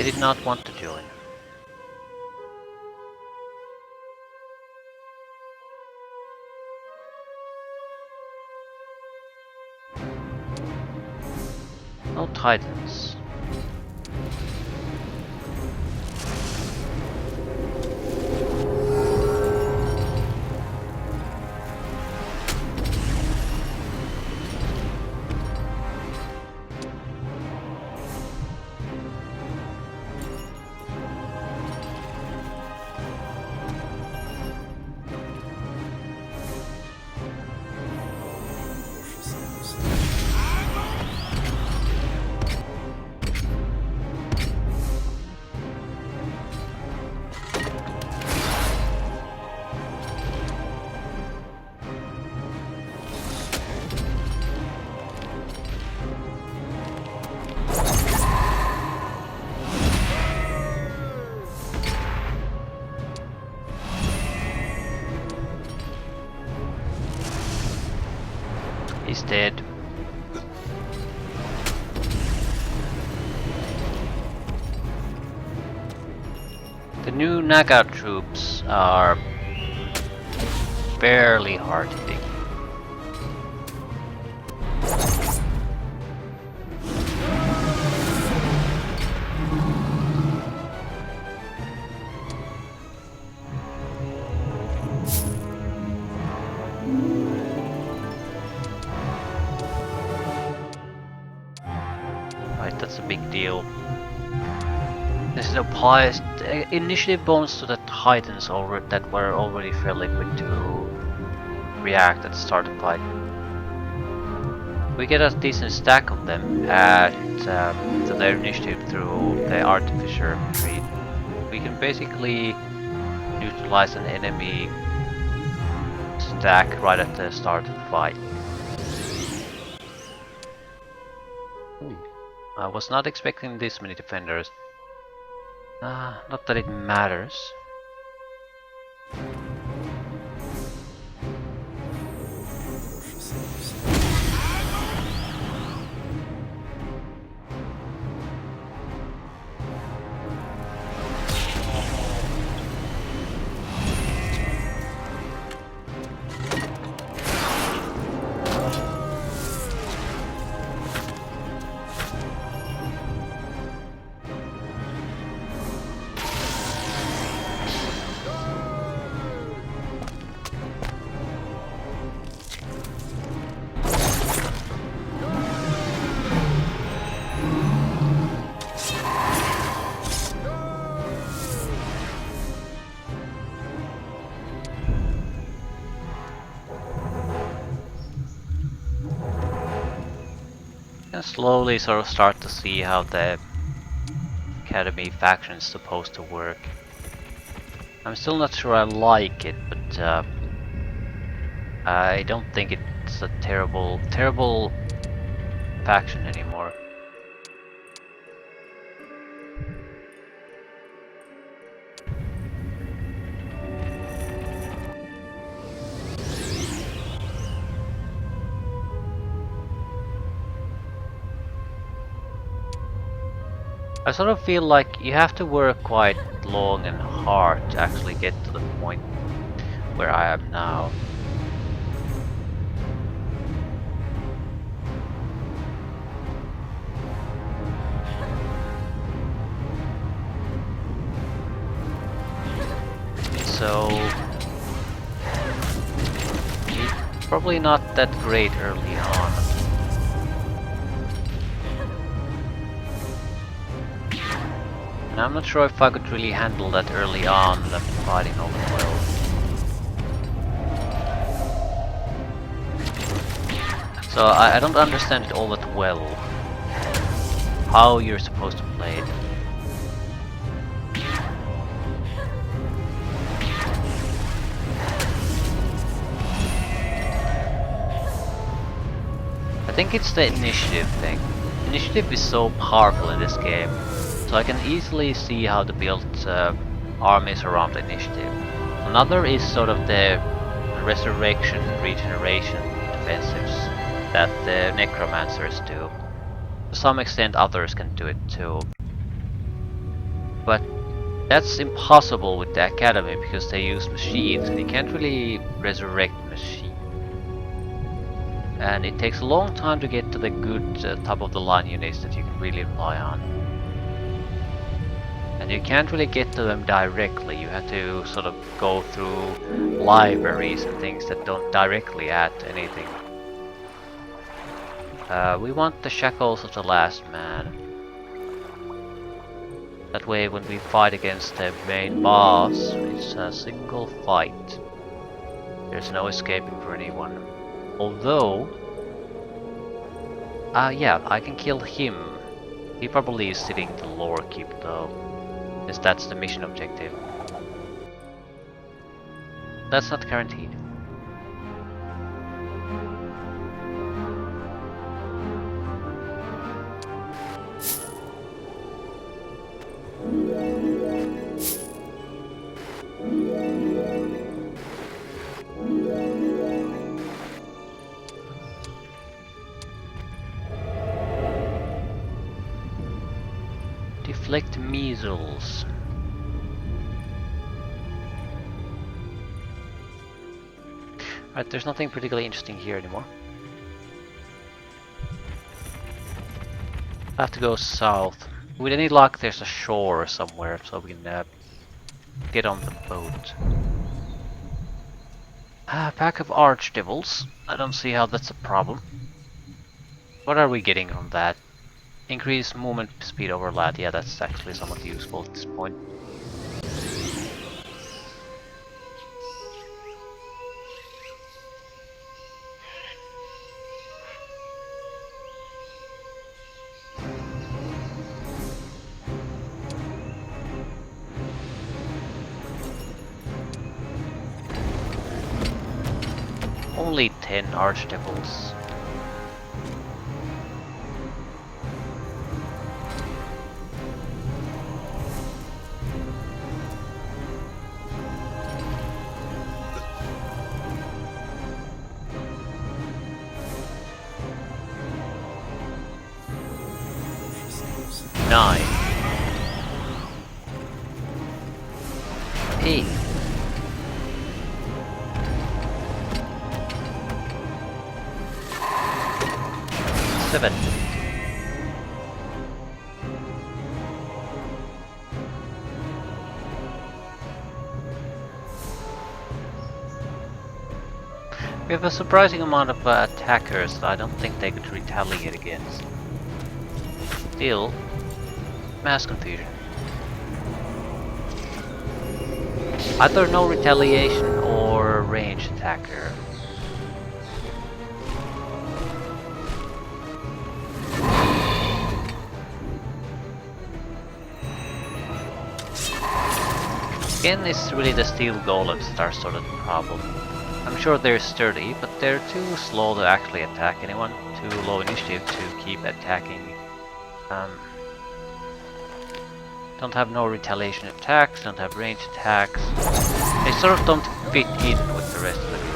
They did not want to join. No Titans. He's dead. The new Naga troops are barely hard hitting. Right, that's a big deal. This is applies initiative bonus to the Titans that were already fairly quick to react at the start of fight. We get a decent stack of them at to their initiative through the Artificer tree. We can basically utilize an enemy stack right at the start of the fight. I was not expecting this many defenders. Not that it matters. And slowly sort of start to see how the Academy faction is supposed to work. I'm still not sure I like it, but I don't think it's a terrible faction anymore. I sort of feel like you have to work quite long and hard to actually get to the point where I am now. So it's probably not that great early on. And I'm not sure if I could really handle that early on without fighting all that well. So I don't understand it all that well. How you're supposed to play it. I think it's the initiative thing. Initiative is so powerful in this game, so I can easily see how to build armies around initiative. Another is sort of the resurrection, regeneration defensives that the necromancers do. To some extent others can do it too. But that's impossible with the academy because they use machines and you can't really resurrect machines. And it takes a long time to get to the good top of the line units that you can really rely on. And you can't really get to them directly, you have to sort of go through libraries and things that don't directly add to anything. We want the shackles of the last man. That way when we fight against the main boss, it's a single fight. There's no escaping for anyone. Although, yeah, I can kill him. He probably is sitting in the lore keep though, since that's the mission objective. That's not guaranteed. Deflect measles. Right, there's nothing particularly interesting here anymore. I have to go south. With any luck, there's a shore somewhere, so we can get on the boat. A pack of archdevils. I don't see how that's a problem. What are we getting from that? Increase movement speed over land. Yeah, that's actually somewhat useful at this point. Only 10 archdevils. Nine. 8. 7. We have a surprising amount of attackers that I don't think they could retaliate against. Still, mass confusion. Either no retaliation or ranged attacker. Again, it's really the steel golems that are sort of the problem. I'm sure they're sturdy, but they're too slow to actually attack anyone, too low initiative to keep attacking. Don't have no retaliation attacks, don't have ranged attacks. They sort of don't fit in with the rest of the group.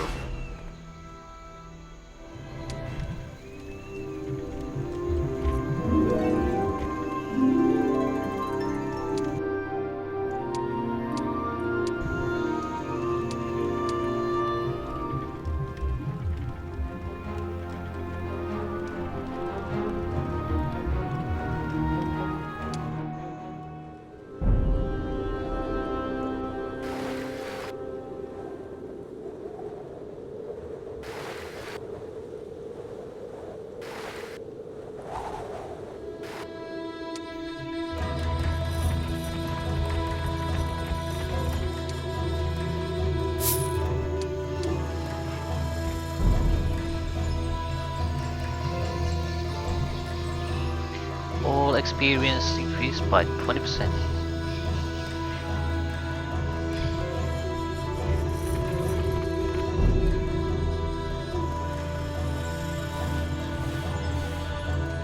All experience increased by 20%.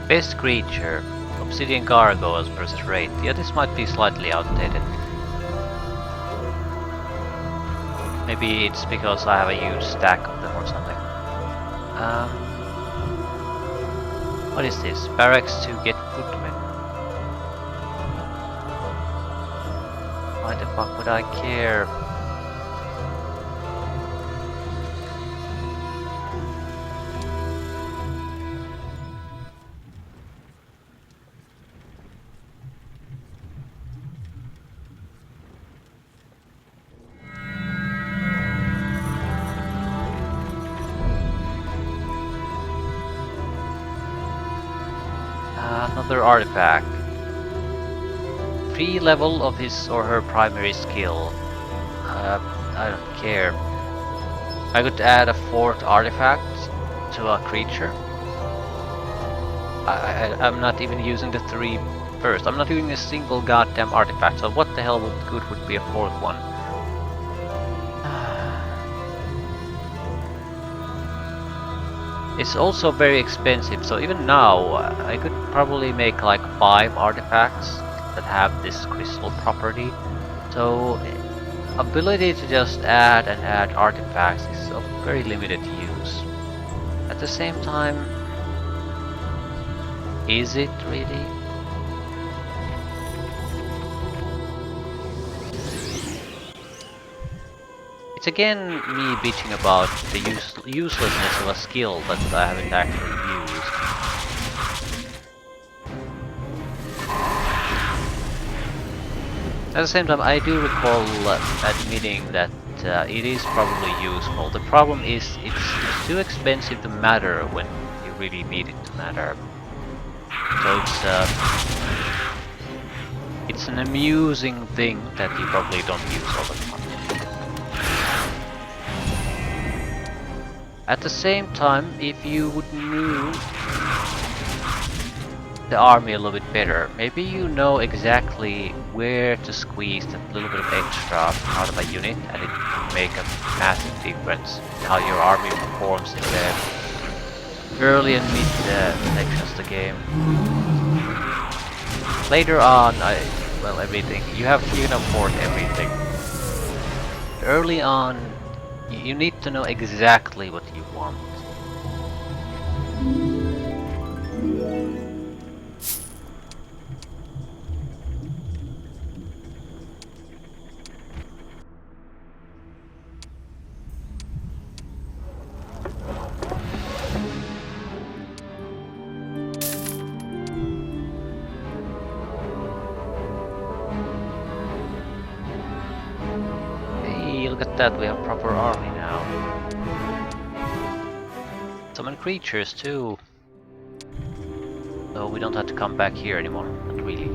Best creature, obsidian gargoyles versus raid. Yeah, this might be slightly outdated. Maybe it's because I have a huge stack of them or something. What is this? Barracks to get footmen. fuck would I care? Another artifact. Free level of his or her primary skill. I don't care. I could add a fourth artifact to a creature. I'm not even using the three first. I'm not using a single goddamn artifact, so what the hell would be a fourth one? It's also very expensive, so even now I could probably make like 5 artifacts that have this crystal property. So ability to just add and add artifacts is of very limited use. At the same time, is it really? It's again me bitching about the uselessness of a skill that I haven't actually used. At the same time, I do recall admitting that it is probably useful. The problem is it's too expensive to matter when you really need it to matter. So it's an amusing thing that you probably don't use all the time. At the same time, if you would know the army a little bit better, maybe you know exactly where to squeeze that little bit of extra out of a unit, and it can make a massive difference in how your army performs in the early and mid sections of the game. Later on, everything you can afford everything. Early on, you need to know exactly what you want. Hey, look at that, we have proper army now. Summon creatures too. So we don't have to come back here anymore, not really.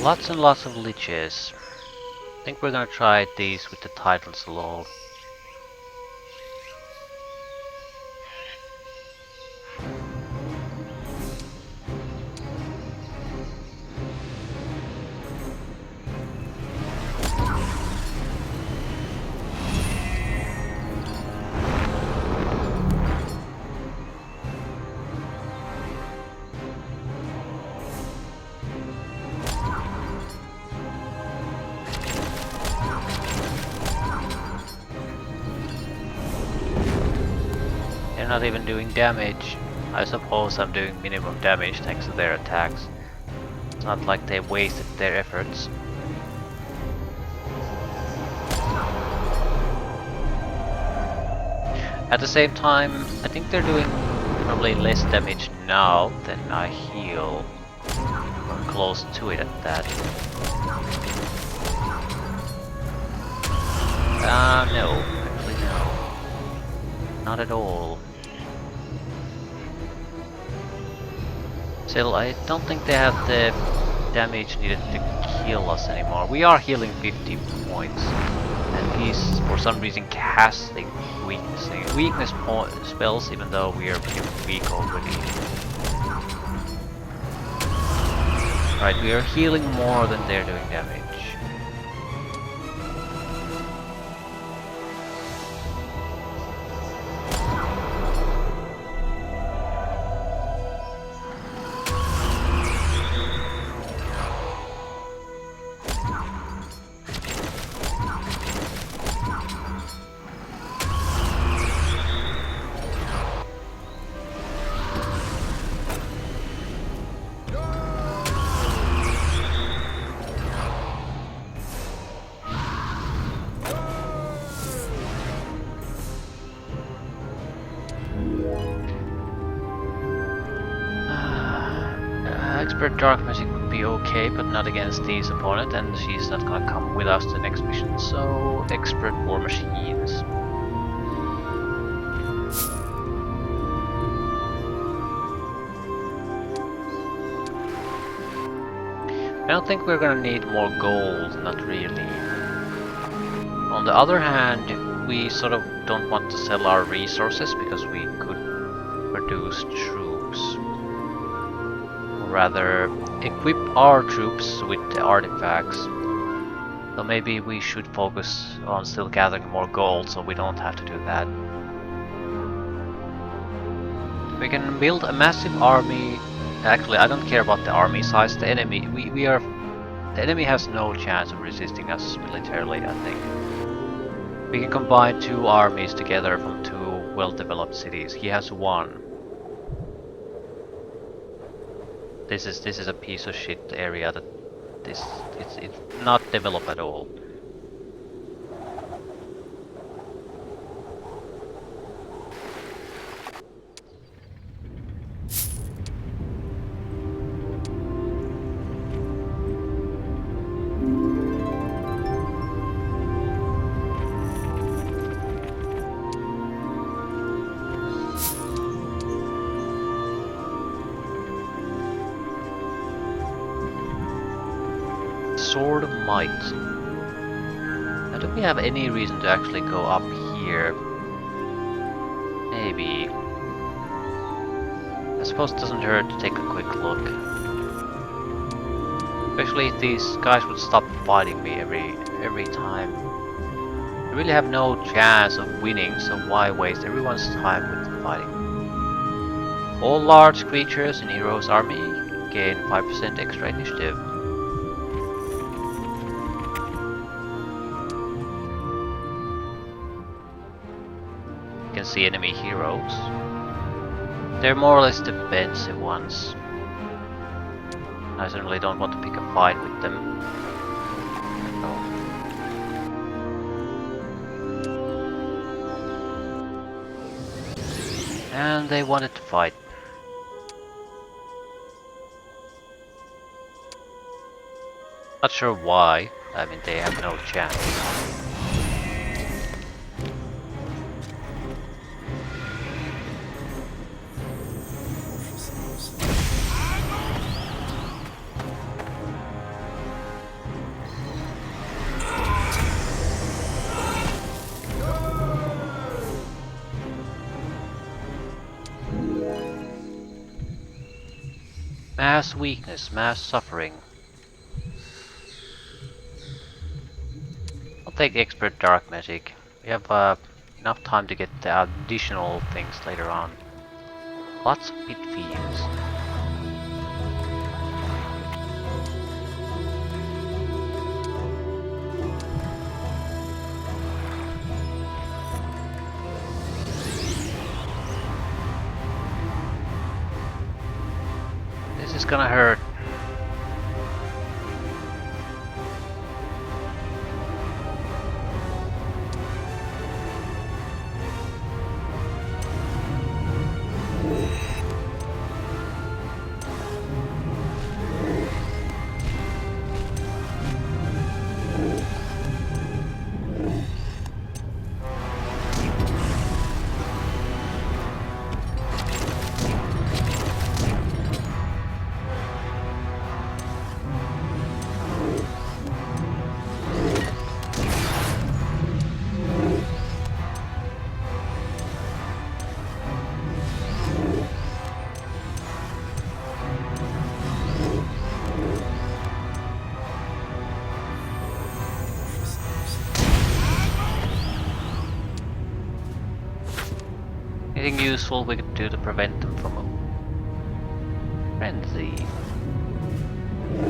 Lots and lots of liches. I think we're gonna try these with the titles alone. They're not even doing damage. I suppose I'm doing minimum damage thanks to their attacks. It's not like they wasted their efforts. At the same time, I think they're doing probably less damage now than I heal. Or close to it at that. No. Actually no. Not at all. Still, I don't think they have the damage needed to kill us anymore. We are healing 50 points. And he's, for some reason, casting weakness spells, even though we are pretty weak already. Right, we are healing more than they're doing damage. Expert Dark Magic would be okay, but not against this opponent, and she's not gonna come with us to the next mission, so Expert War Machines. I don't think we're gonna need more gold, not really. On the other hand, we sort of don't want to sell our resources because we could produce troops. Or rather, equip our troops with the artifacts. So maybe we should focus on still gathering more gold so we don't have to do that. We can build a massive army. Actually, I don't care about the army size. The enemy, the enemy has no chance of resisting us militarily, I think. We can combine two armies together from two well-developed cities. He has one. This is a piece of shit area that it's not developed at all. Sword of Might. Now, do we have any reason to actually go up here? Maybe. I suppose it doesn't hurt to take a quick look. Especially if these guys would stop fighting me every time. I really have no chance of winning, so why waste everyone's time with fighting? All large creatures in Hero's army gain 5% extra initiative. You can see enemy heroes. They're more or less defensive ones. I certainly don't want to pick a fight with them. No. And they wanted to fight. Not sure why. I mean, they have no chance. Mass weakness, mass suffering. I'll take expert dark magic. We have enough time to get the additional things later on. Lots of pit thieves. This is gonna hurt. Anything useful we could do to prevent them from a frenzy?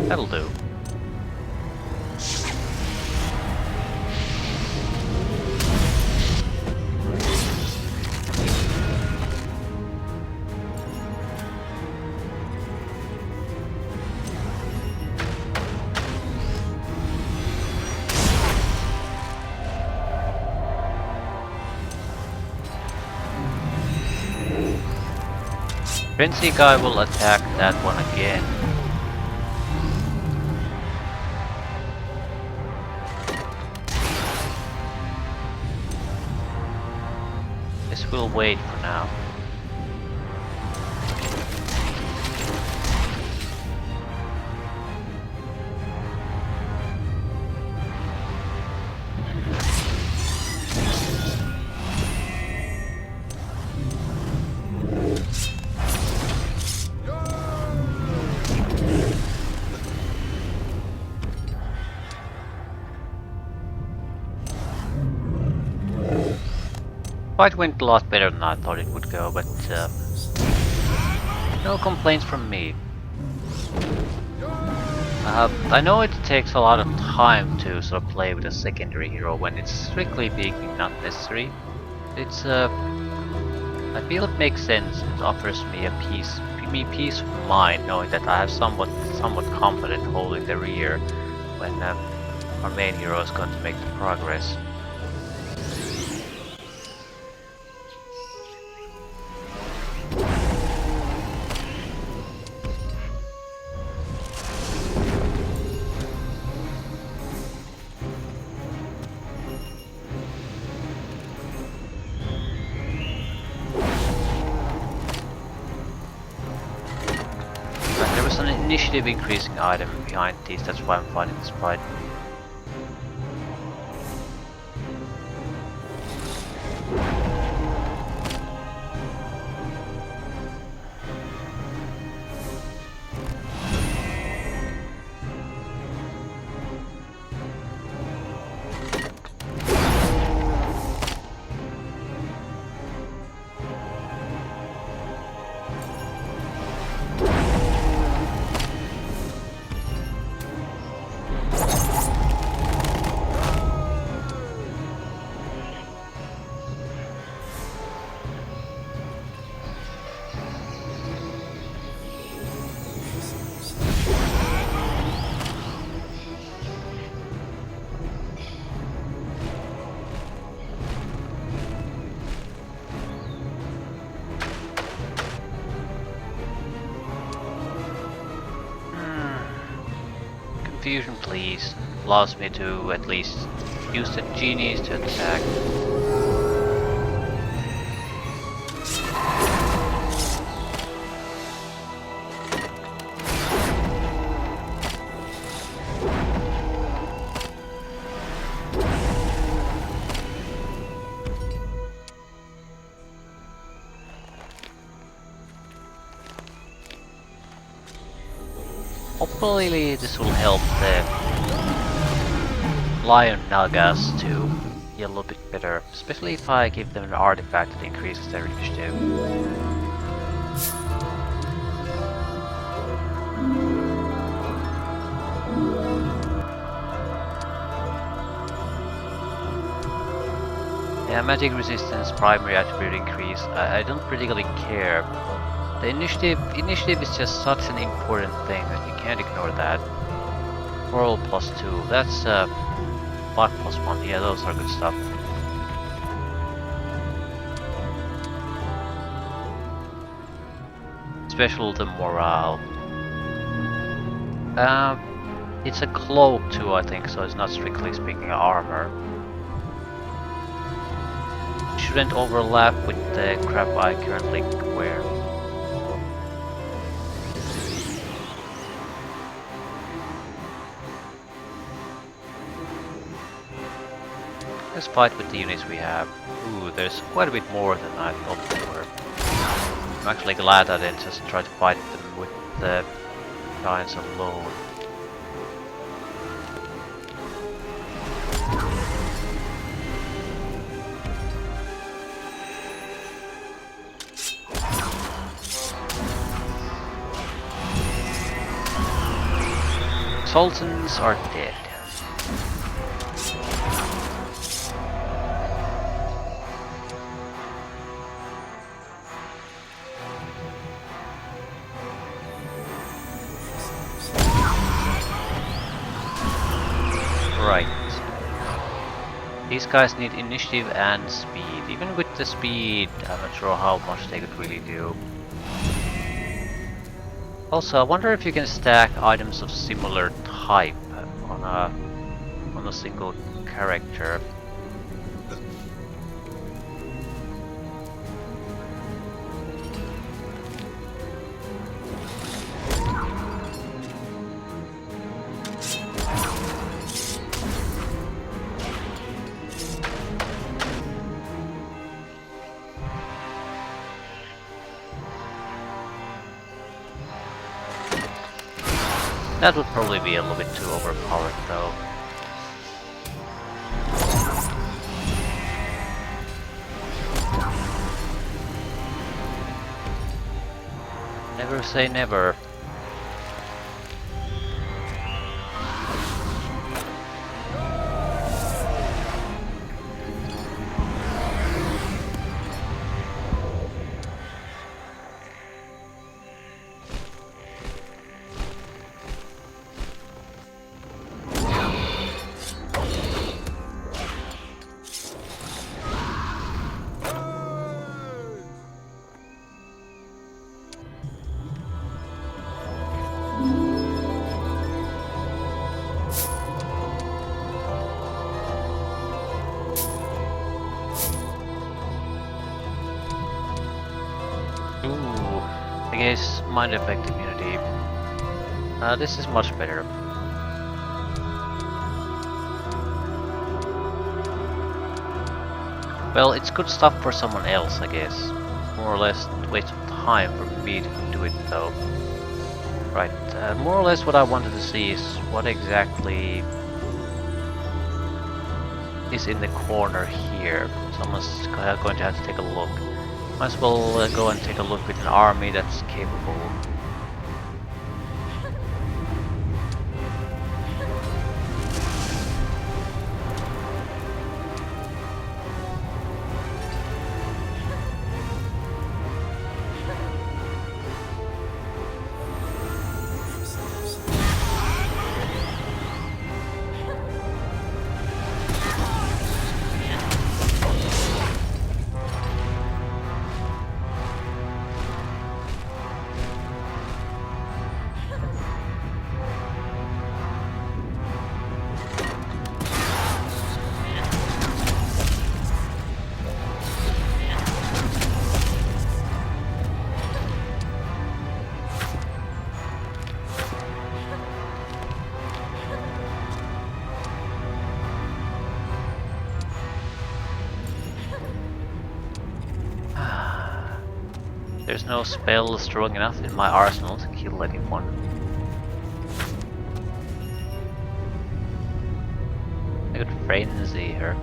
That'll do. Frenzy guy will attack that one again. guess we'll wait for now. Fight went a lot better than I thought it would go, but no complaints from me. I know it takes a lot of time to sort of play with a secondary hero when it's strictly speaking not necessary. It's I feel it makes sense. It offers me peace of mind knowing that I have somewhat confident holding the rear when our main hero is going to make the progress. There was an initiative increasing item behind these, that's why I'm fighting this fight. Confusion, please. Allows me to at least use the genies to attack. Hopefully this will help the Lion Nagas to be a little bit better, especially if I give them an artifact that increases their initiative. Yeah, magic resistance, primary attribute increase, I don't particularly care. The initiative is just such an important thing that you can't ignore that. Moral +2, that's 5+1, yeah, those are good stuff. Special the morale. It's a cloak too, I think, so it's not strictly speaking armor. Shouldn't overlap with the crap I currently wear. Let's fight with the units we have. Ooh, there's quite a bit more than I thought there were. I'm actually glad I didn't just try to fight them with the giants alone. Sultans are dead. Right. These guys need initiative and speed. Even with the speed, I'm not sure how much they could really do. Also, I wonder if you can stack items of similar type on a single character. That would probably be a little bit too overpowered though. Never say never. Ooh, I guess mind effect immunity. This is much better. Well, it's good stuff for someone else, I guess. More or less a waste of time for me to do it though. Right, more or less what I wanted to see is what exactly is in the corner here. Someone's going to have to take a look. Might as well go and take a look with an army that's capable. There's no spell strong enough in my arsenal to kill anyone. I could frenzy her.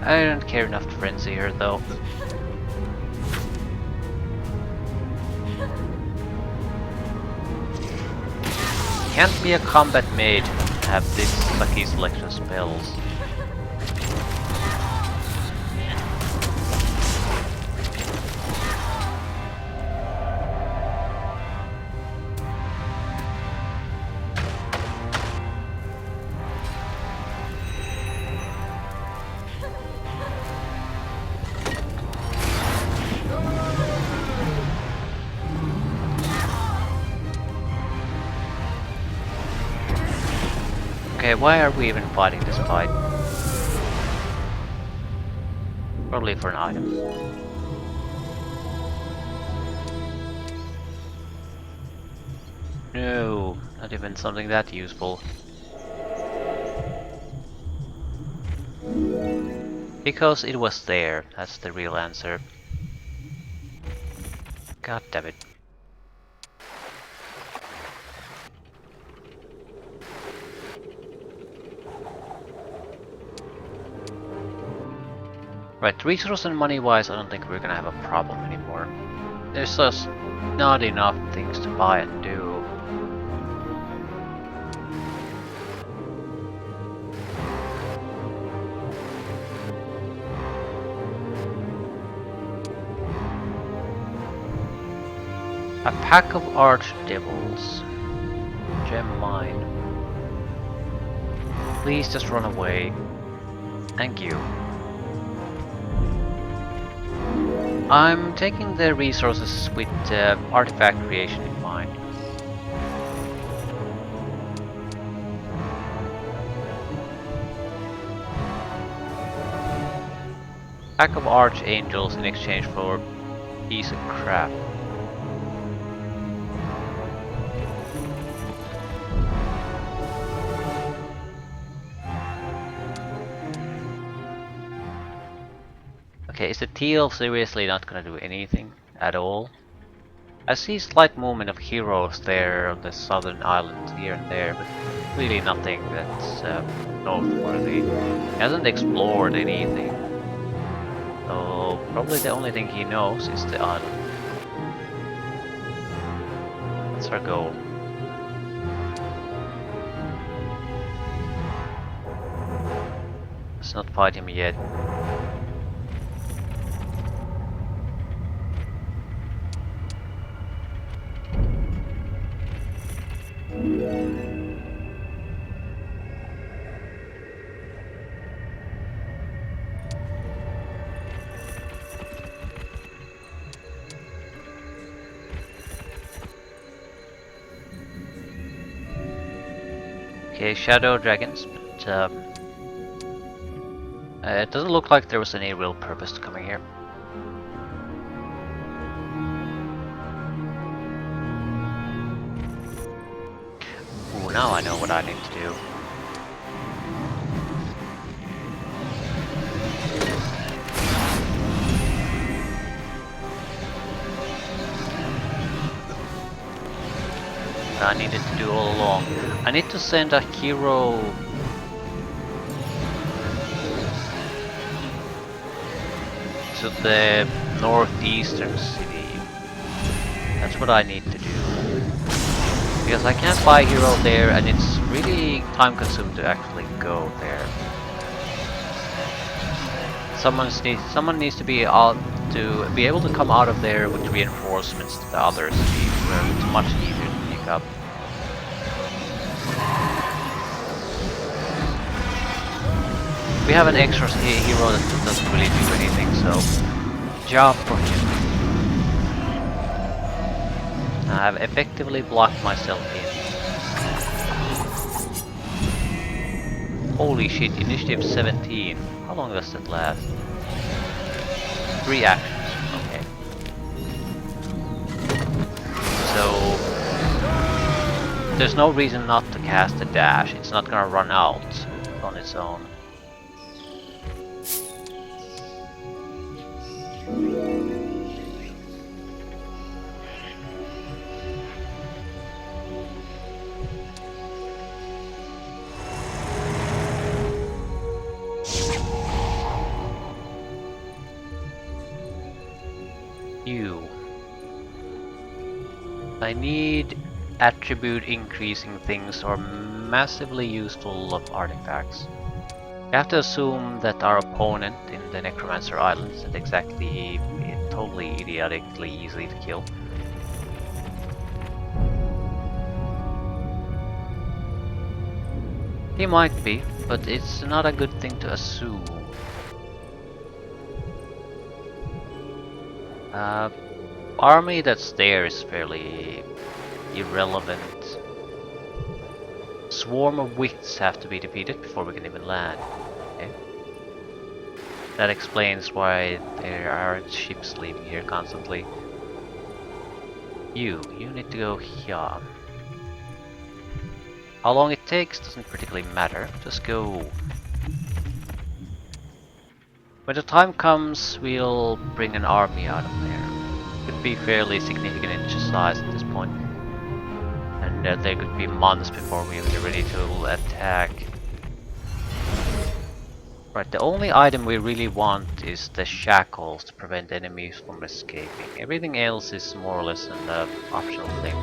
I don't care enough to frenzy her though. Can't be a combat mage and have this sucky selection of spells. Okay, why are we even fighting this fight? Probably for an item. No, not even something that useful. Because it was there, that's the real answer. God damn it. Right, resource and money wise, I don't think we're gonna have a problem anymore. There's just not enough things to buy and do. A pack of archdevils. Gem mine. Please just run away. Thank you. I'm taking the resources with artifact creation in mind. Pack of archangels in exchange for a piece of crap. Okay, is the teal seriously not gonna do anything at all? I see slight movement of heroes there on the southern island here and there, but really nothing that's noteworthy. He hasn't explored anything, so probably the only thing he knows is the island. That's our goal. Let's not fight him yet. Okay, shadow dragons, but it doesn't look like there was any real purpose to coming here. Ooh, now I know what I need to do. What I needed to do all along. I need to send a hero to the northeastern city. That's what I need to do. Because I can't buy a hero there and it's really time consuming to actually go there. Someone needs to be out to be able to come out of there with reinforcements to the other cities where it's much easier to pick up. We have an extra hero that doesn't really do anything, so job for him. I have effectively blocked myself in. Holy shit, initiative 17. How long does that last? 3 actions, okay. So there's no reason not to cast a dash, it's not gonna run out on its own. I need attribute increasing things or massively useful of artifacts. You have to assume that our opponent in the Necromancer Island isn't exactly totally idiotically easy to kill. He might be, but it's not a good thing to assume. Army that's there is fairly irrelevant. Swarm of wits have to be defeated before we can even land. Okay. That explains why there aren't ships leaving here constantly. You need to go here. How long it takes doesn't particularly matter, just go. When the time comes, we'll bring an army out of there. Could be fairly significant in size at this point. And there could be months before we are ready to attack. Right, the only item we really want is the shackles to prevent enemies from escaping. Everything else is more or less an optional thing.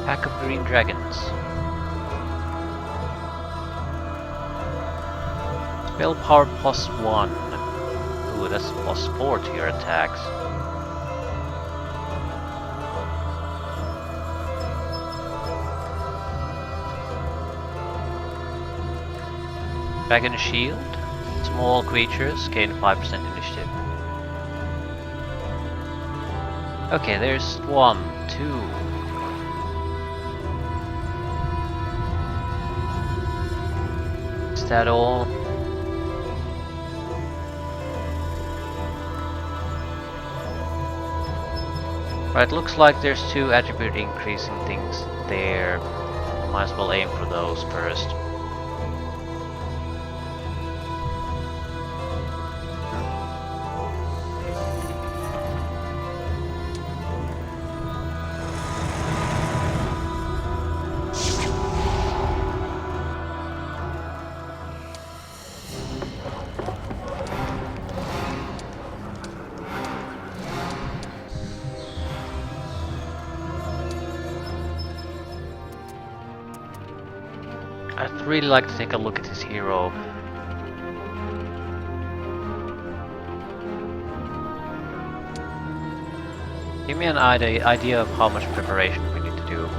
Pack of green dragons. Spell power +1. Ooh, that's +4 to your attacks. Dragon shield. Small creatures gain 5% initiative. Okay, there's one, two. Is that all? Right, looks like there's two attribute increasing things there. Might as well aim for those first. I'd really like to take a look at this hero. Give me an idea of how much preparation we need to do.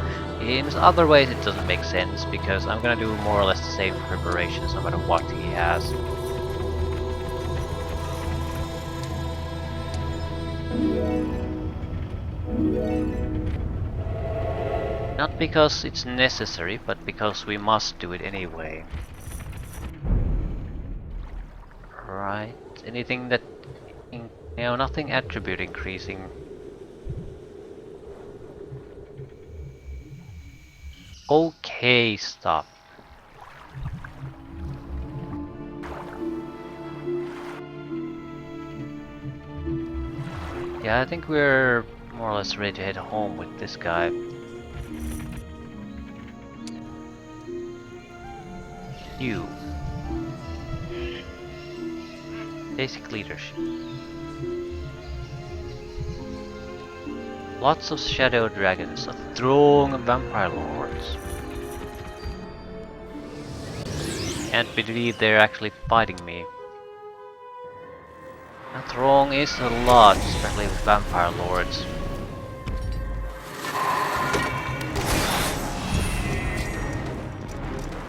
In other ways it doesn't make sense, because I'm gonna do more or less the same preparations no matter what he has. Not because it's necessary, but because we must do it anyway. Right, anything that... nothing attribute increasing. Okay, stop. Yeah, I think we're more or less ready to head home with this guy. You. Basic leadership. Lots of shadow dragons, a throng of vampire lords. Can't believe they're actually fighting me. A throng is a lot, especially with vampire lords.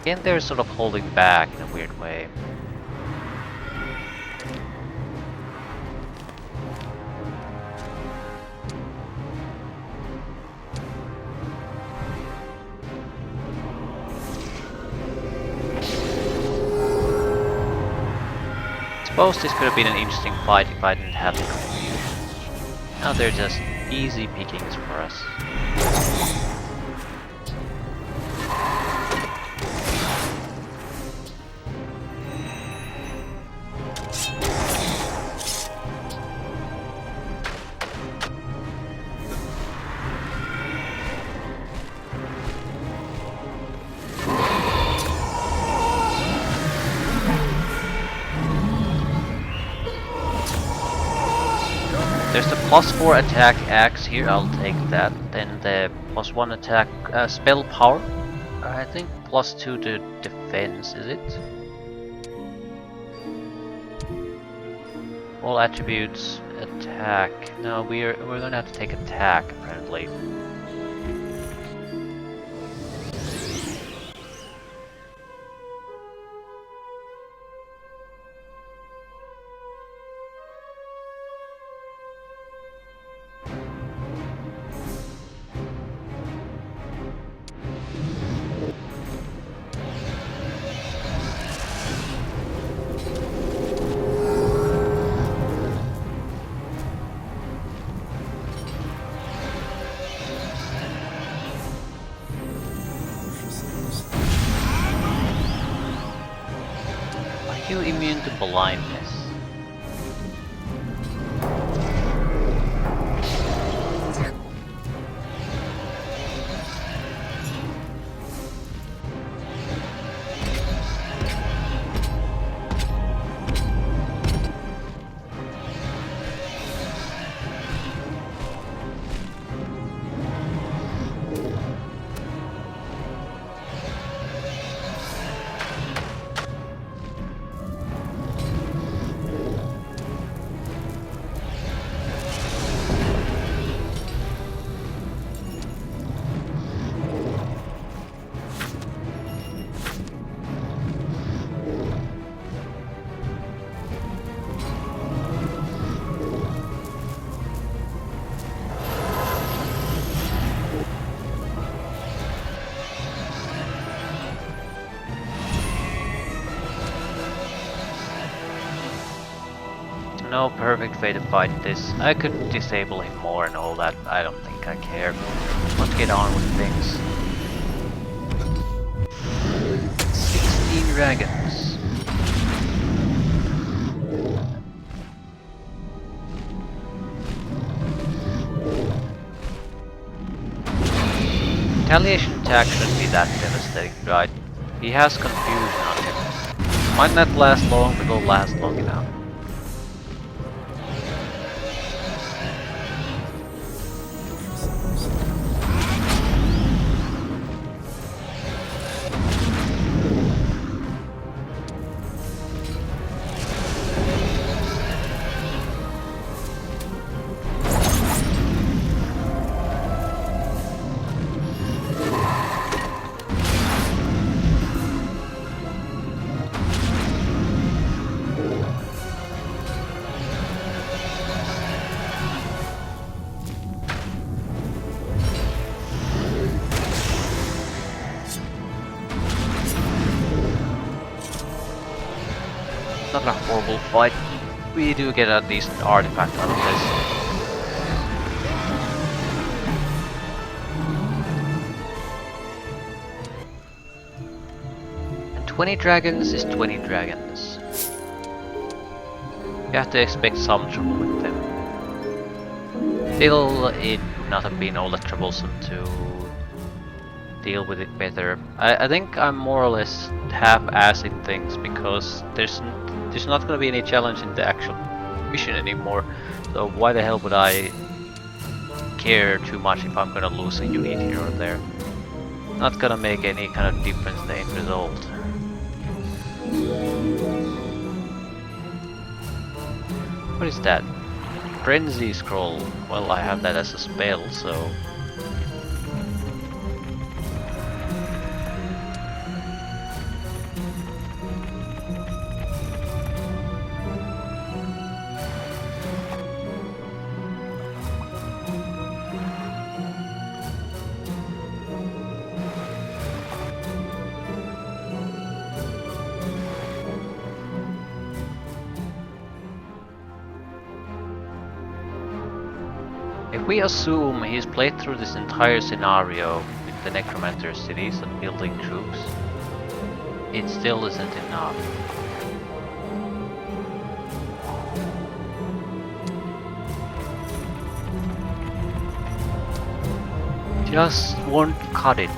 Again, they're sort of holding back in a weird way. Suppose this could have been an interesting fight if I didn't have the confusion. Now they're just easy pickings for us. There's the +4 attack axe here, I'll take that. Then the +1 attack spell power. I think +2 to defense, is it? All attributes, attack. No, we're gonna have to take attack apparently. Are you immune to blindness? no perfect way to fight this. I could disable him more and all that. I don't think I care. Let's get on with things. 16 dragons. Retaliation attack shouldn't be that devastating, right? He has confusion on him. Might not last long, but will last long enough. Not a horrible fight. We do get a decent artifact out of this. And 20 dragons is 20 dragons. You have to expect some trouble with them. Still, it would not have been all that troublesome to deal with it better. I think I'm more or less half-assing things because there's not gonna be any challenge in the actual mission anymore. So why the hell would I care too much if I'm gonna lose a unit here or there? Not gonna make any kind of difference in the end result. What is that? Frenzy Scroll. Well, I have that as a spell, so... If we assume he's played through this entire scenario with the Necromancer cities and building troops, it still isn't enough. Just won't cut it.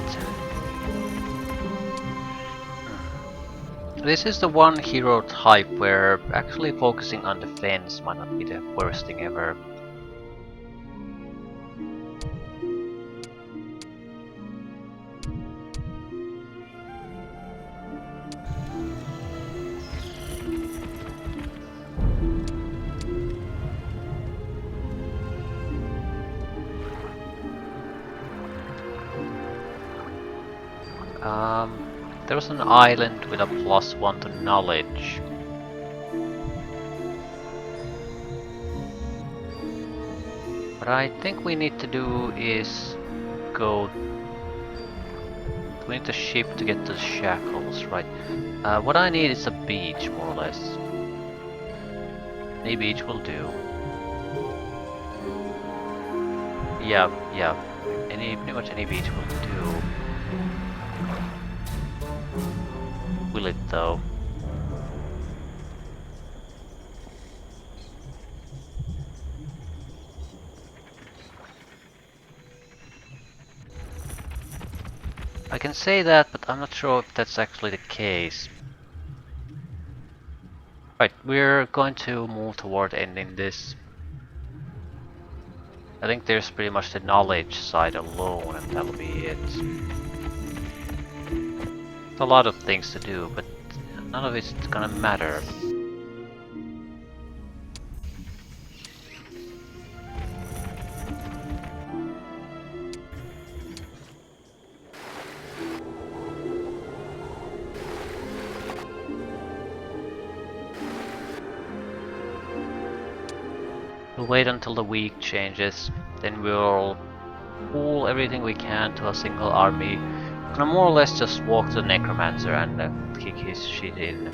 This is the one hero type where actually focusing on defense might not be the worst thing ever. There was an island with a +1 to knowledge. What I think we need to do is go... We need a ship to get to the shackles, right? What I need is a beach, more or less. Any beach will do. Yeah, pretty much any beach will do. Will it though? I can say that, but I'm not sure if that's actually the case. Right, we're going to move toward ending this. I think there's pretty much the knowledge side alone, and that'll be it. A lot of things to do, but none of it's gonna matter. We'll wait until the week changes, then we'll pool everything we can to a single army. We're gonna more or less just walk to the Necromancer and kick his shit in.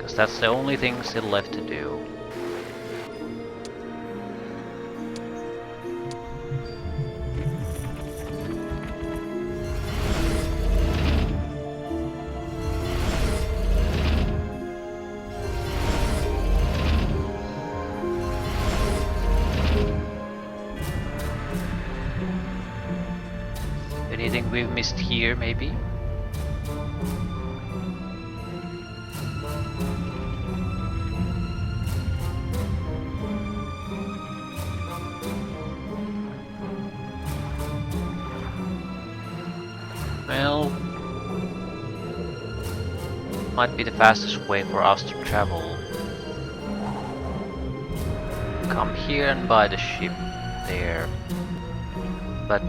because that's the only thing still left to do. Anything we've missed here, maybe? Well, might be the fastest way for us to travel. Come here and buy the ship there. But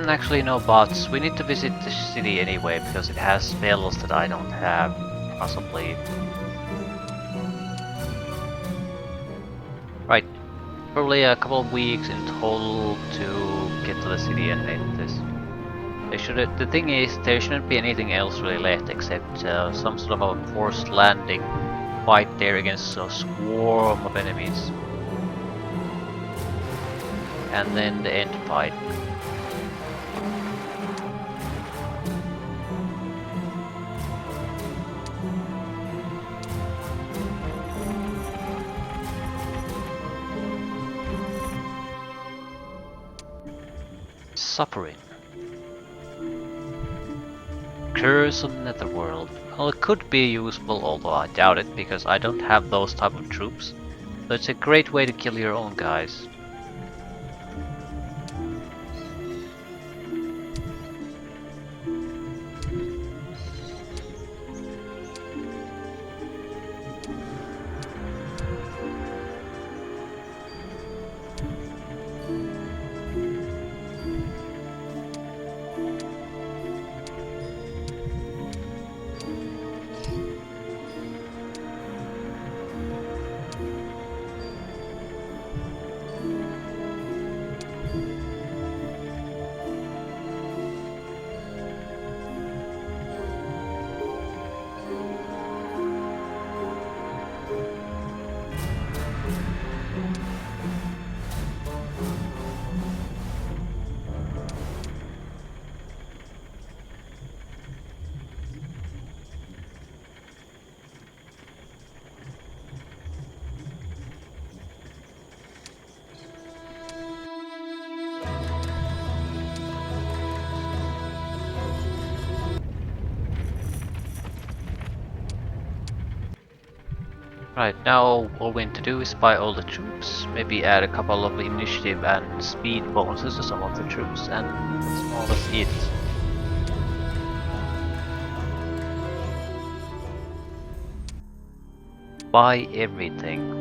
actually no bots. We need to visit the city anyway because it has spells that I don't have, possibly. Right, probably a couple of weeks in total to get to the city and end this. The thing is, there shouldn't be anything else really left except some sort of a forced landing fight there against a swarm of enemies. And then the end fight. Suffering. Curse of Netherworld. Well, it could be useful, although I doubt it, because I don't have those type of troops. But it's a great way to kill your own guys. Right, now all we need to do is buy all the troops, maybe add a couple of initiative and speed bonuses to some of the troops, and that's more or less it. Buy everything.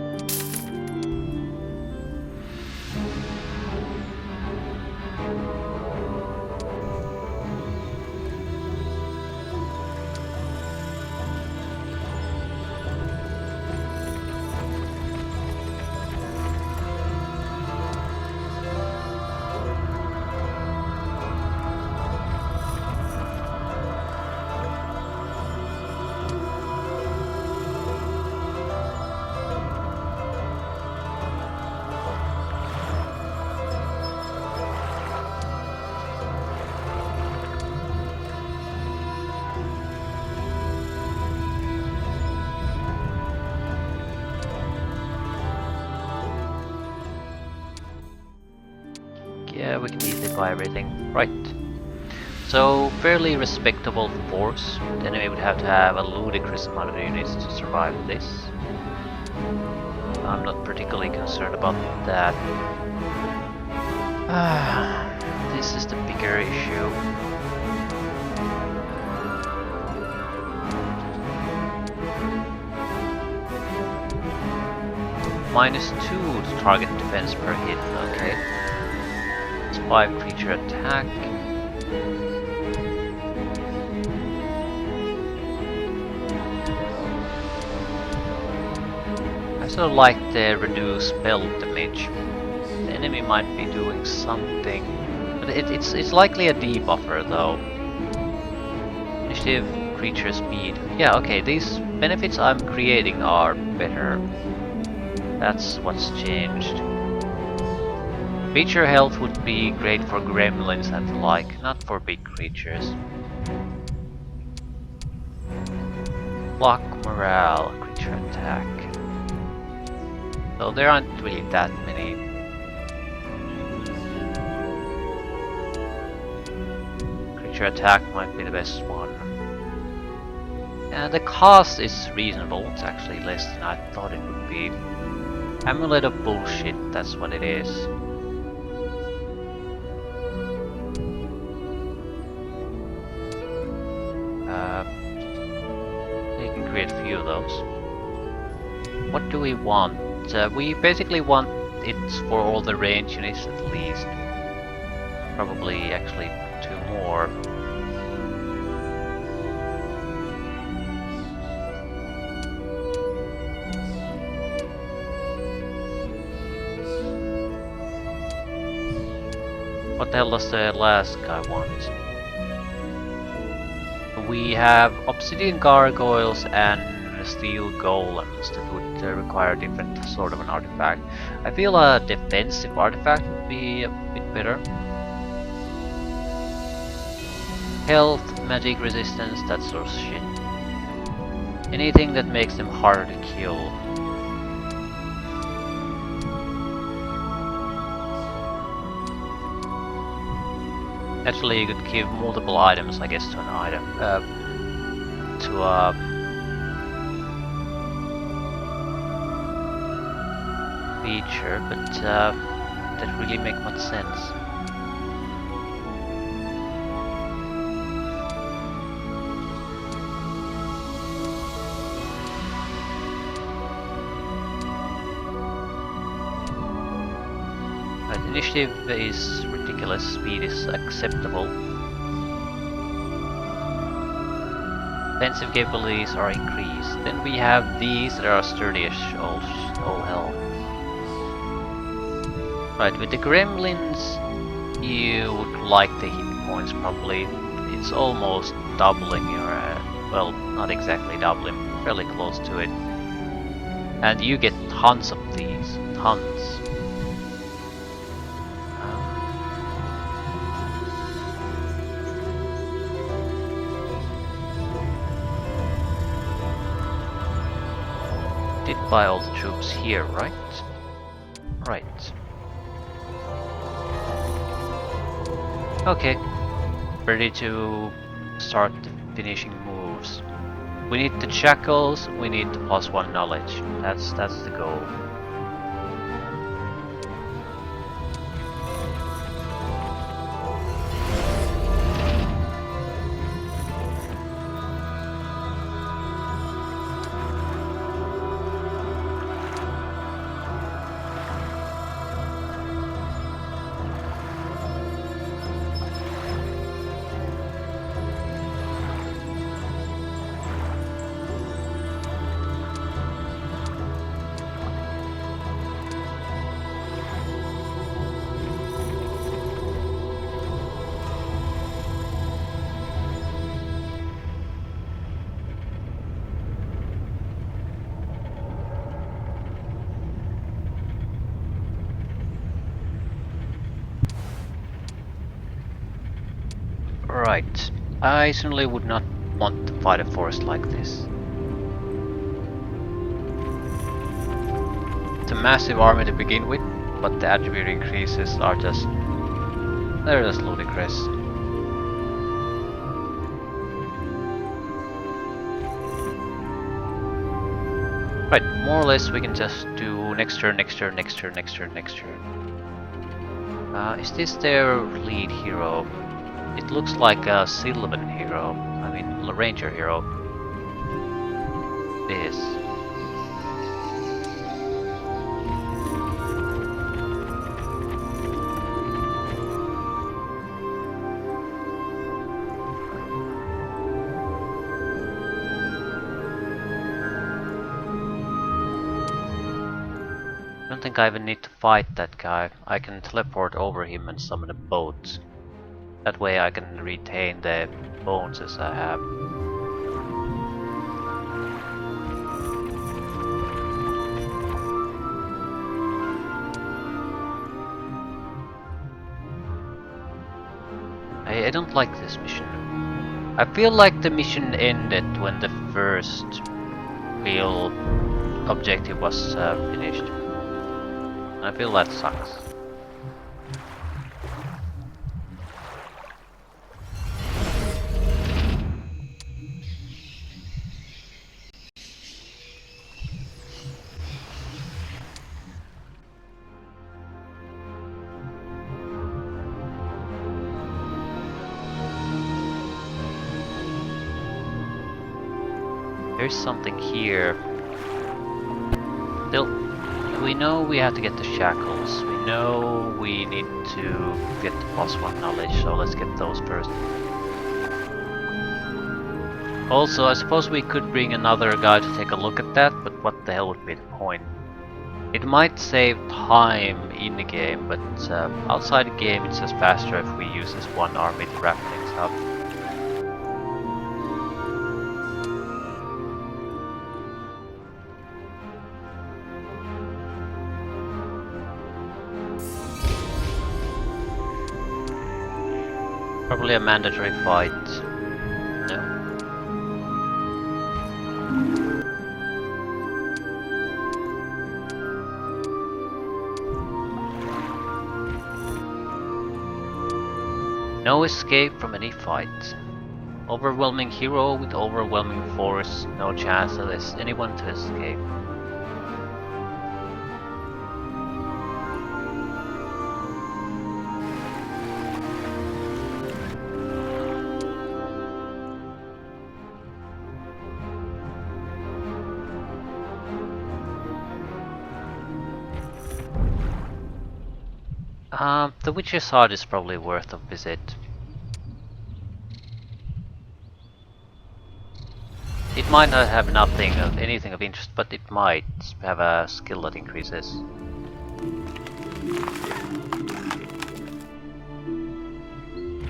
Yeah, we can easily buy everything. Right. So, fairly respectable force. The enemy would have to have a ludicrous amount of units to survive this. I'm not particularly concerned about that. This is the bigger issue. -2 to target defense per hit, okay. 5 creature attack. I sort of like the reduced spell damage. The enemy might be doing something, but it's likely a debuffer though. Initiative, creature speed. Yeah, okay, these benefits I'm creating are better. That's what's changed. Creature health would be great for gremlins and the like, not for big creatures. Block morale, creature attack. So there aren't really that many. Creature attack might be the best one. And the cost is reasonable, it's actually less than I thought it would be. Amulet of bullshit, that's what it is. You can create a few of those. What do we want? We basically want it for all the range units at least. Probably actually 2 more. What the hell does the last guy want? We have obsidian gargoyles and steel golems that would require a different sort of an artifact. I feel a defensive artifact would be a bit better. Health, magic resistance, that sort of shit. Anything that makes them harder to kill. Actually, you could give multiple items, I guess, to an item. To a feature, but that really make much sense. Right, initiative is ridiculous, speed is acceptable. Defensive capabilities are increased. Then we have these that are sturdy as all hell. Right, with the gremlins, you would like the hit points probably. It's almost doubling your, well, not exactly doubling, fairly close to it. And you get tons of these, tons. Did buy all the troops here, right? Right. Okay. Ready to start the finishing moves. We need the shackles, we need the +1 knowledge. That's the goal. Right. I certainly would not want to fight a forest like this. It's a massive army to begin with, but the attribute increases are just... they're just ludicrous. Right, more or less we can just do next turn, next turn, next turn, next turn, next turn. Is this their lead hero? It looks like a Sylvan hero, I mean ranger hero. It is. I don't think I even need to fight that guy. I can teleport over him and summon a boat. That way I can retain the bonuses I have. I don't like this mission. I feel like the mission ended when the first real objective was finished. I feel that sucks. There's something here. Still, we know we have to get the shackles. We know we need to get the +1 knowledge, so let's get those first. Also, I suppose we could bring another guy to take a look at that, but what the hell would be the point? It might save time in the game, but outside the game it's just faster if we use this one army to wrap things up. Probably a mandatory fight. No. No escape from any fight. Overwhelming hero with overwhelming force. No chance of anyone to escape. The Witch's Heart is probably worth a visit. It might not have anything of interest, but it might have a skill that increases.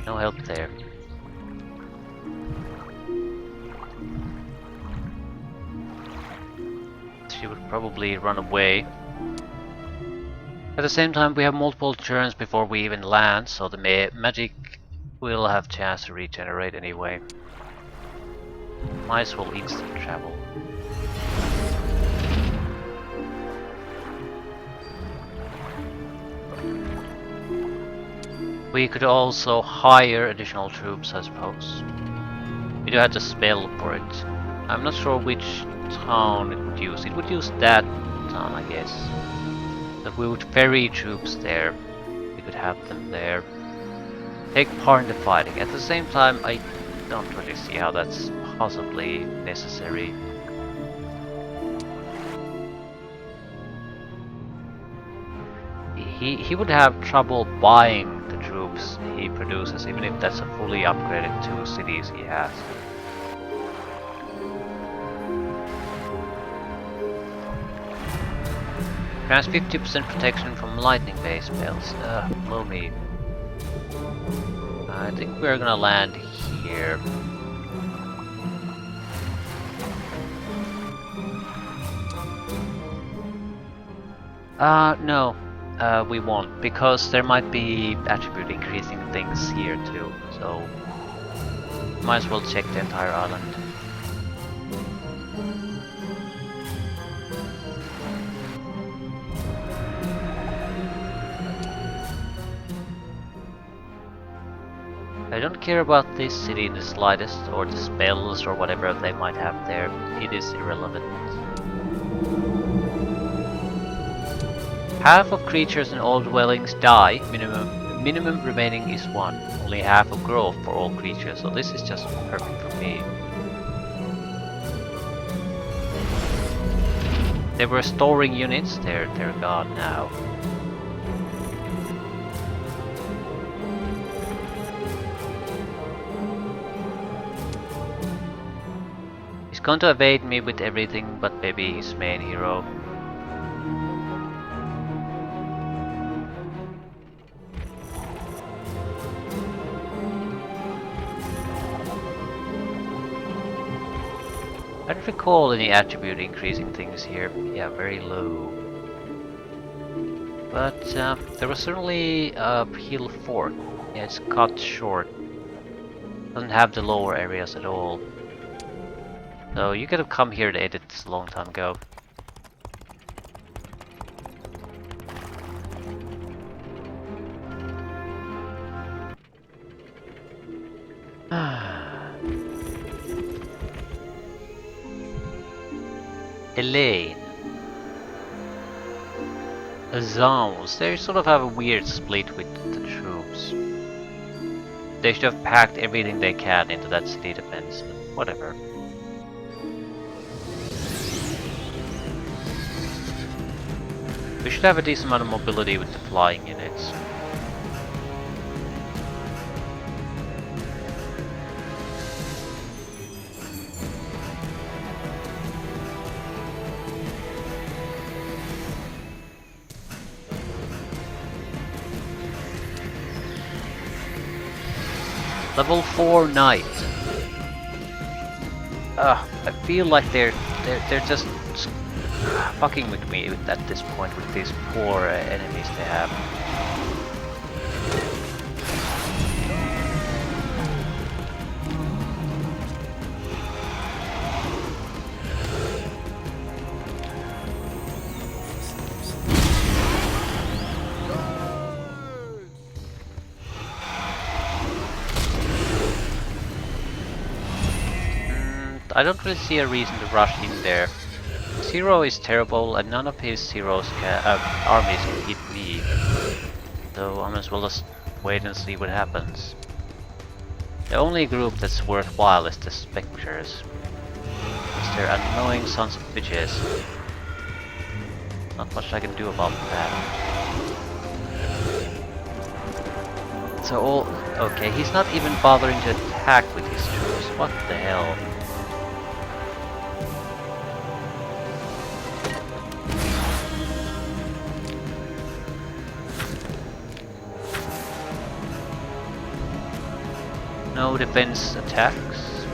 No help there. She would probably run away. At the same time, we have multiple turns before we even land, so the magic will have chance to regenerate anyway. Might as well instant travel. We could also hire additional troops, I suppose. We do have to spell for it. I'm not sure which town it would use. It would use that town, I guess. But we would ferry troops there. We could have them there. Take part in the fighting. At the same time, I don't really see how that's possibly necessary. He would have trouble buying the troops he produces, even if that's a fully upgraded 2 cities he has. Grants 50% protection from lightning-based spells. Blow me. I think we're gonna land here. No. We won't, because there might be attribute increasing things here too, so might as well check the entire island. I don't care about this city in the slightest, or the spells or whatever they might have there. It is irrelevant. Half of creatures in all dwellings die, minimum remaining is 1. Only half of growth for all creatures, so this is just perfect for me. They were storing units, they're gone now. He's going to evade me with everything but maybe his main hero. I don't recall any attribute increasing things here. Yeah, very low. But there was certainly a heal fort. Yeah, it's cut short. Doesn't have the lower areas at all. So you could have come here to edit this a long time ago. Elaine. Zones. They sort of have a weird split with the troops. They should have packed everything they can into that city defense, but whatever. We should have a decent amount of mobility with the flying units. Level 4 Knight. I feel like they're just fucking with me at this point with these poor enemies they have. I don't really see a reason to rush in there. Zero is terrible and none of his armies can hit me. So I might as well just wait and see what happens. The only group that's worthwhile is the Spectres. Because they're annoying sons of bitches. Not much I can do about that. So okay, he's not even bothering to attack with his troops. What the hell? No defense attacks.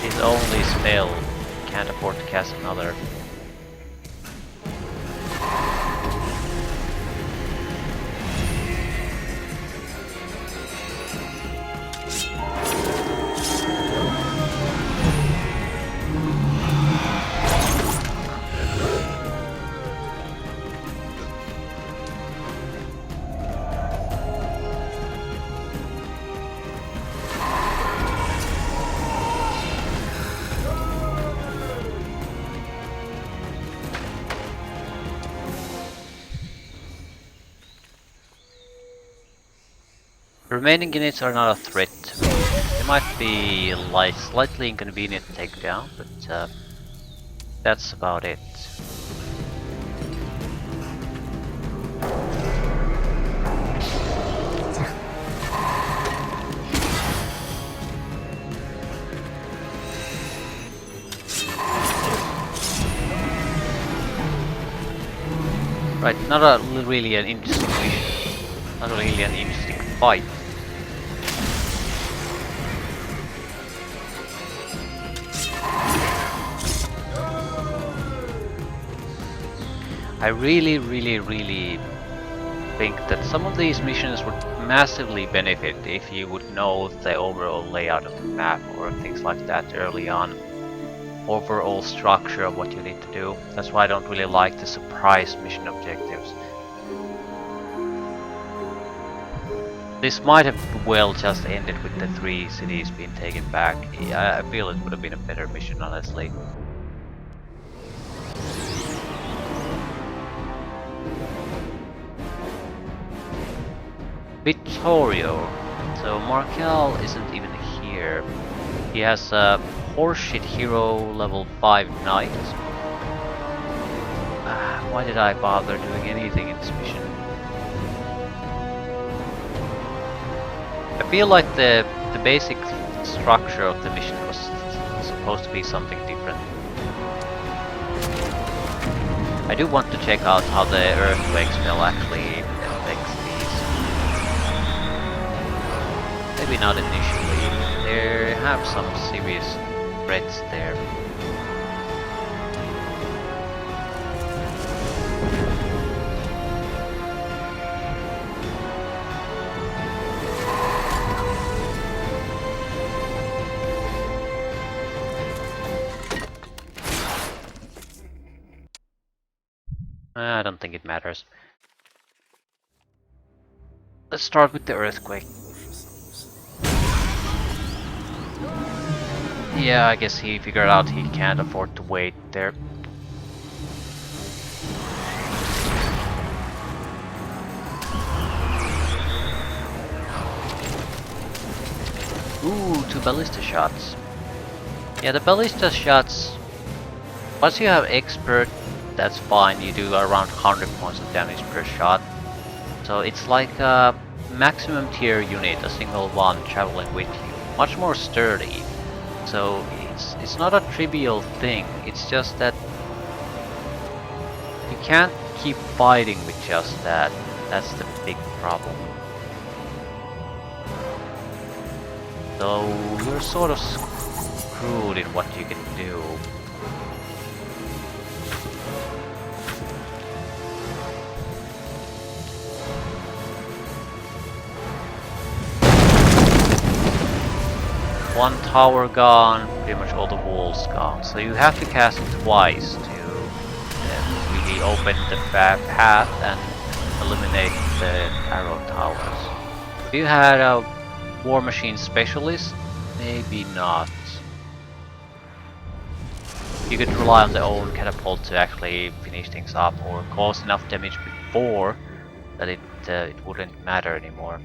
His only spell. Can't afford to cast another. The remaining units are not a threat. They might be slightly inconvenient to take down, but that's about it. Right, not really an interesting mission. Not really an interesting fight. I really think that some of these missions would massively benefit if you would know the overall layout of the map or things like that early on. Overall structure of what you need to do. That's why I don't really like the surprise mission objectives. This might have well just ended with the 3 cities being taken back. Yeah, I feel it would have been a better mission, honestly. Vittorio. So Markel isn't even here. He has a horseshit hero level 5 knight. Why did I bother doing anything in this mission? I feel like the basic structure of the mission was supposed to be something different. I do want to check out how the earthquake spell actually affects these. Maybe not initially. have some serious threats there. I don't think it matters. Let's start with the earthquake. Yeah, I guess he figured out he can't afford to wait there. Ooh, 2 ballista shots. Yeah, the ballista shots, once you have expert, that's fine, you do around 100 points of damage per shot. So it's like a maximum tier unit, a single one traveling with you. Much more sturdy. So it's not a trivial thing, it's just that you can't keep fighting with just that. That's the big problem. So you're sort of screwed in what you can do. One tower gone, pretty much all the walls gone. So you have to cast it twice to really open the path and eliminate the arrow towers. If you had a War Machine Specialist, maybe not. You could rely on the own catapult to actually finish things up or cause enough damage before that it wouldn't matter anymore.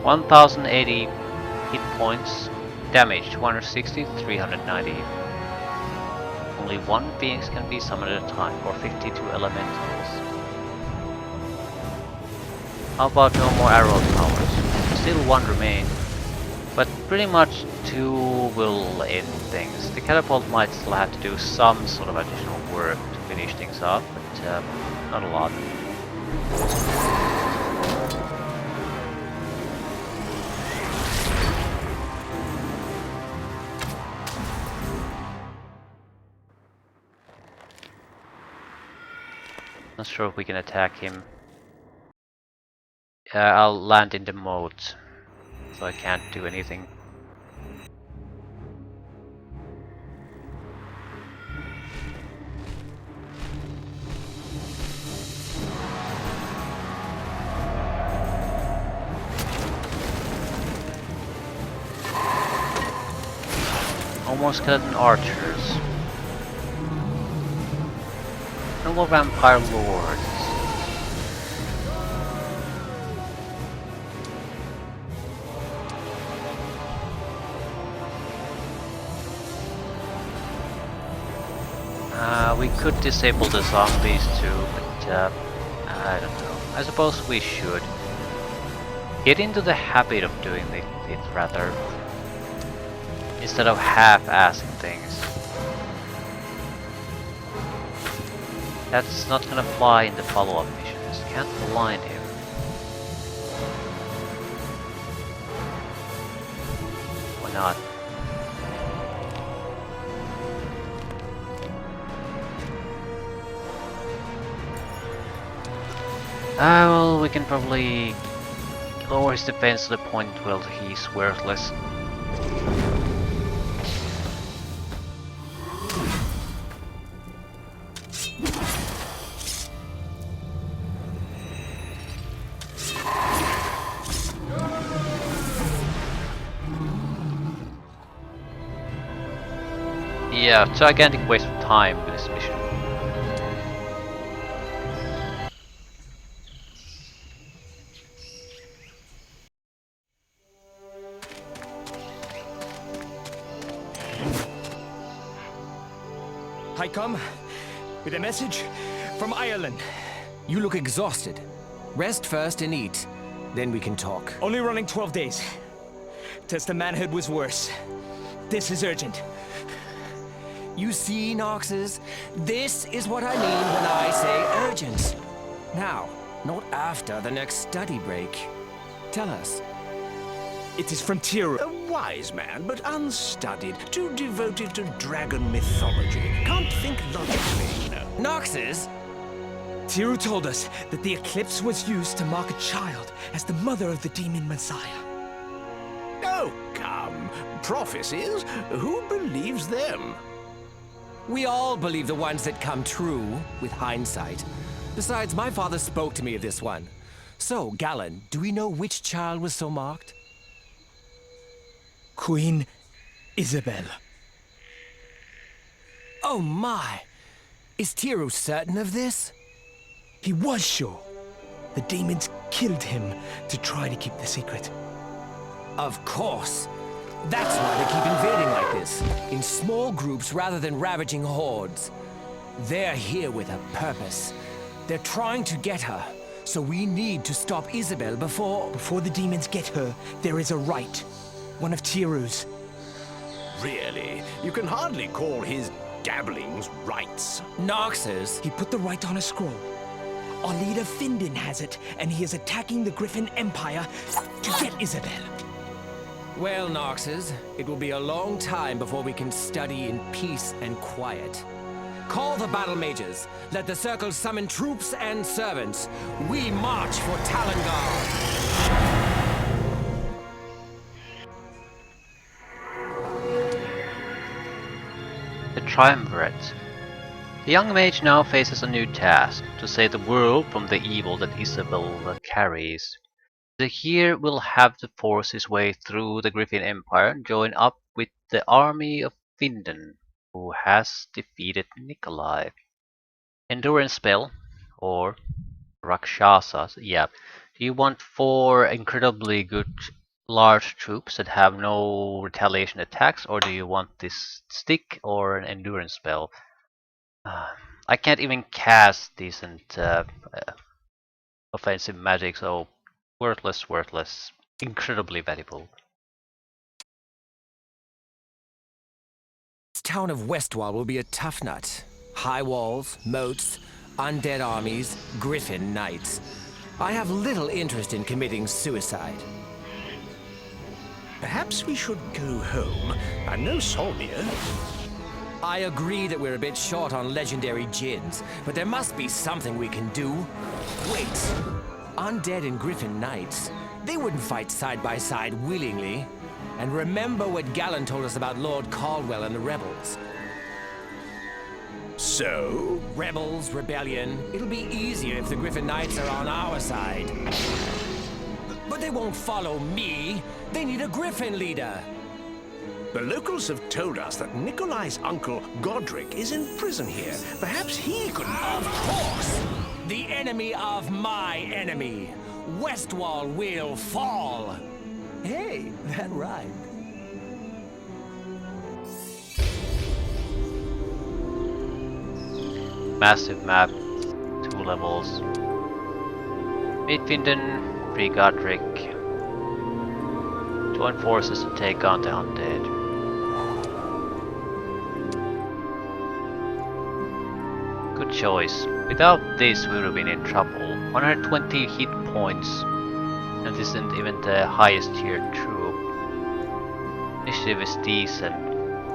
$1,080 hit points, damage 260, 390. Only one Phoenix can be summoned at a time, or 52 elementals. How about no more arrow towers? Still one remain, but pretty much 2 will end things. The catapult might still have to do some sort of additional work to finish things up, but not a lot. Not sure if we can attack him. I'll land in the moat, so I can't do anything. Almost skeleton archers. No more vampire lords. We could disable the zombies too, but I don't know. I suppose we should get into the habit of doing it rather, instead of half-assing things. That's not gonna fly in the follow-up missions. Can't blind him. Why not? Well, we can probably lower his defense to the point where he's worthless. Yeah, gigantic waste of time with this mission. I come with a message from Ireland. You look exhausted. Rest first and eat. Then we can talk. Only running 12 days. Test of manhood was worse. This is urgent. You see, Noxes? This is what I mean when I say urgent. Now, not after the next study break. Tell us. It is from Tiro. A wise man, but unstudied. Too devoted to dragon mythology. Can't think logically, no. Noxes? Tiro told us that the eclipse was used to mark a child as the mother of the demon Messiah. Oh, come. Prophecies? Who believes them? We all believe the ones that come true, with hindsight. Besides, my father spoke to me of this one. So, Galen, do we know which child was so marked? Queen Isabel. Oh my! Is Tiro certain of this? He was sure. The demons killed him to try to keep the secret. Of course. That's why they keep invading like this, in small groups rather than ravaging hordes. They're here with a purpose. They're trying to get her, so we need to stop Isabel before... Before the demons get her, there is a rite. One of Tiro's. Really? You can hardly call his dabblings rights. Noxes? He put the rite on a scroll. Our leader Findon has it, and he is attacking the Griffin Empire to get Isabel. Well, Noxes, it will be a long time before we can study in peace and quiet. Call the battle mages. Let the circle summon troops and servants. We march for Talongar. The Triumvirate. The young mage now faces a new task, to save the world from the evil that Isabel carries. Zahir will have to force his way through the Griffin Empire and join up with the army of Findon, who has defeated Nikolai. Endurance spell, or Rakshasas, yeah. Do you want 4 incredibly good large troops that have no retaliation attacks, or do you want this stick or an endurance spell? I can't even cast decent offensive magic, so worthless, incredibly valuable. This town of Westwall will be a tough nut. High walls, moats, undead armies, griffin knights. I have little interest in committing suicide. Perhaps we should go home. I'm no soldier. I agree that we're a bit short on legendary djinns, but there must be something we can do. Wait, undead and griffin knights, they wouldn't fight side by side willingly. And remember what Galen told us about Lord Caldwell and the rebels. So? Rebels, rebellion, it'll be easier if the griffin knights are on our side. But they won't follow me. They need a griffin leader. The locals have told us that Nikolai's uncle Godric is in prison here. Perhaps he could... Of course! The enemy of my enemy. Westwall will fall. Hey, that rhymed. Massive map, 2 levels. Meet Findon, free Godric. Join forces to take on the undead. Good choice. Without this we would have been in trouble. 120 hit points. And this isn't even the highest tier troop. Initiative is decent.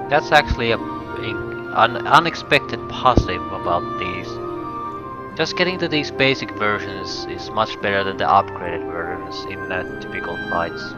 That's actually an unexpected positive about these. Just getting to these basic versions is much better than the upgraded versions in typical fights.